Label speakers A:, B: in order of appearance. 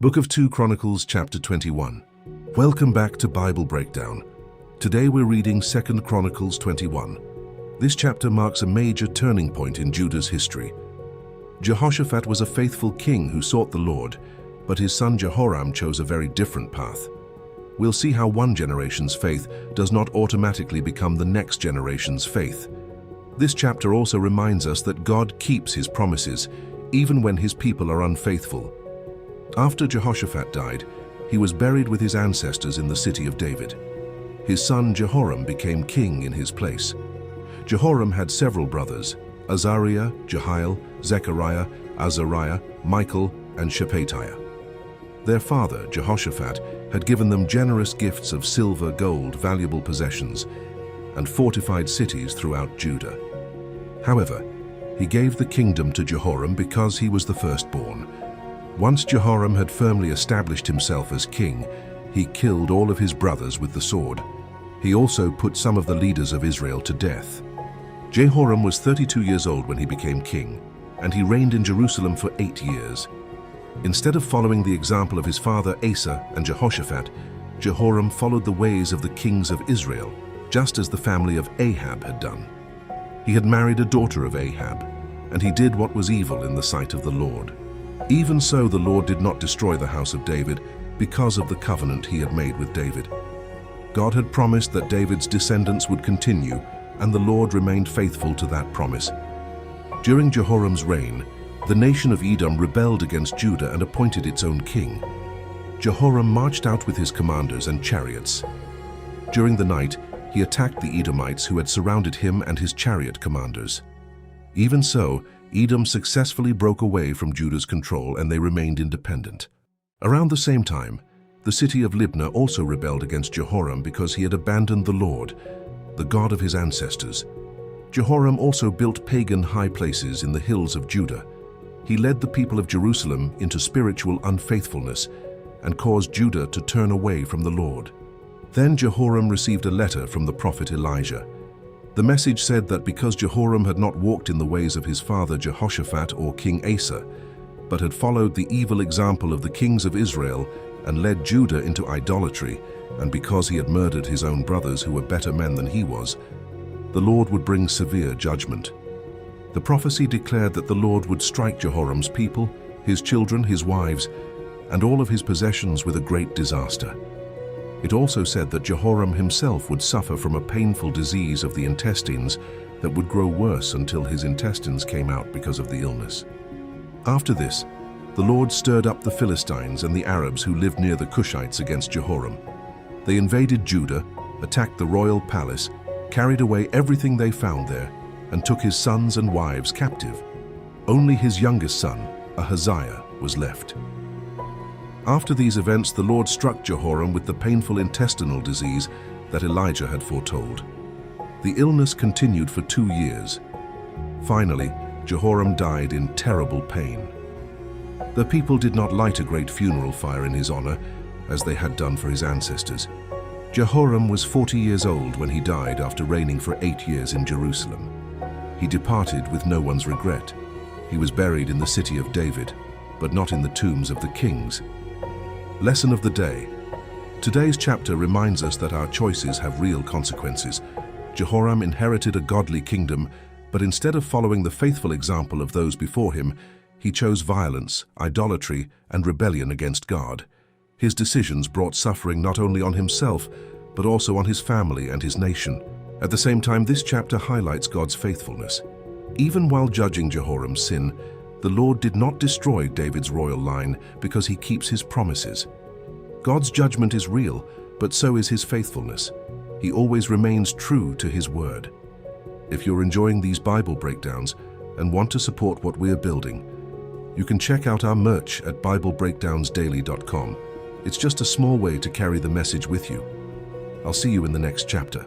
A: Book of 2 Chronicles, chapter 21. Welcome back to Bible Breakdown. Today we're reading 2 Chronicles 21. This chapter marks a major turning point in Judah's history. Jehoshaphat was a faithful king who sought the Lord, but his son Jehoram chose a very different path. We'll see how one generation's faith does not automatically become the next generation's faith. This chapter also reminds us that God keeps his promises, even when his people are unfaithful. After Jehoshaphat died, he was buried with his ancestors in the city of David. His son Jehoram became king in his place. Jehoram had several brothers: Azariah, Jehiel, Zechariah, Azariah, Michael, and Shephatiah. Their father, Jehoshaphat, had given them generous gifts of silver, gold, valuable possessions, and fortified cities throughout Judah. However, he gave the kingdom to Jehoram because he was the firstborn. Once Jehoram had firmly established himself as king, he killed all of his brothers with the sword. He also put some of the leaders of Israel to death. Jehoram was 32 years old when he became king, and he reigned in Jerusalem for 8 years. Instead of following the example of his father Asa and Jehoshaphat, Jehoram followed the ways of the kings of Israel, just as the family of Ahab had done. He had married a daughter of Ahab, and he did what was evil in the sight of the Lord. Even so, the Lord did not destroy the house of David because of the covenant he had made with David. God had promised that David's descendants would continue, and the Lord remained faithful to that promise. During Jehoram's reign, the nation of Edom rebelled against Judah and appointed its own king. Jehoram marched out with his commanders and chariots. During the night, he attacked the Edomites who had surrounded him and his chariot commanders. Even so, Edom successfully broke away from Judah's control and they remained independent. Around the same time, the city of Libnah also rebelled against Jehoram because he had abandoned the Lord, the God of his ancestors. Jehoram also built pagan high places in the hills of Judah. He led the people of Jerusalem into spiritual unfaithfulness and caused Judah to turn away from the Lord. Then Jehoram received a letter from the prophet Elijah. The message said that because Jehoram had not walked in the ways of his father Jehoshaphat or King Asa, but had followed the evil example of the kings of Israel and led Judah into idolatry, and because he had murdered his own brothers who were better men than he was, the Lord would bring severe judgment. The prophecy declared that the Lord would strike Jehoram's people, his children, his wives, and all of his possessions with a great disaster. It also said that Jehoram himself would suffer from a painful disease of the intestines that would grow worse until his intestines came out because of the illness. After this, the Lord stirred up the Philistines and the Arabs who lived near the Cushites against Jehoram. They invaded Judah, attacked the royal palace, carried away everything they found there, and took his sons and wives captive. Only his youngest son, Ahaziah, was left. After these events, the Lord struck Jehoram with the painful intestinal disease that Elijah had foretold. The illness continued for 2 years. Finally, Jehoram died in terrible pain. The people did not light a great funeral fire in his honor, as they had done for his ancestors. Jehoram was 40 years old when he died after reigning for 8 years in Jerusalem. He departed with no one's regret. He was buried in the city of David, but not in the tombs of the kings. Lesson of the day. Today's chapter reminds us that our choices have real consequences. Jehoram inherited a godly kingdom, but instead of following the faithful example of those before him, he chose violence, idolatry, and rebellion against God. His decisions brought suffering not only on himself, but also on his family and his nation. At the same time, this chapter highlights God's faithfulness. Even while judging Jehoram's sin, the Lord did not destroy David's royal line because he keeps his promises. God's judgment is real, but so is his faithfulness. He always remains true to his word. If you're enjoying these Bible breakdowns and want to support what we're building, you can check out our merch at BibleBreakdownsDaily.com. It's just a small way to carry the message with you. I'll see you in the next chapter.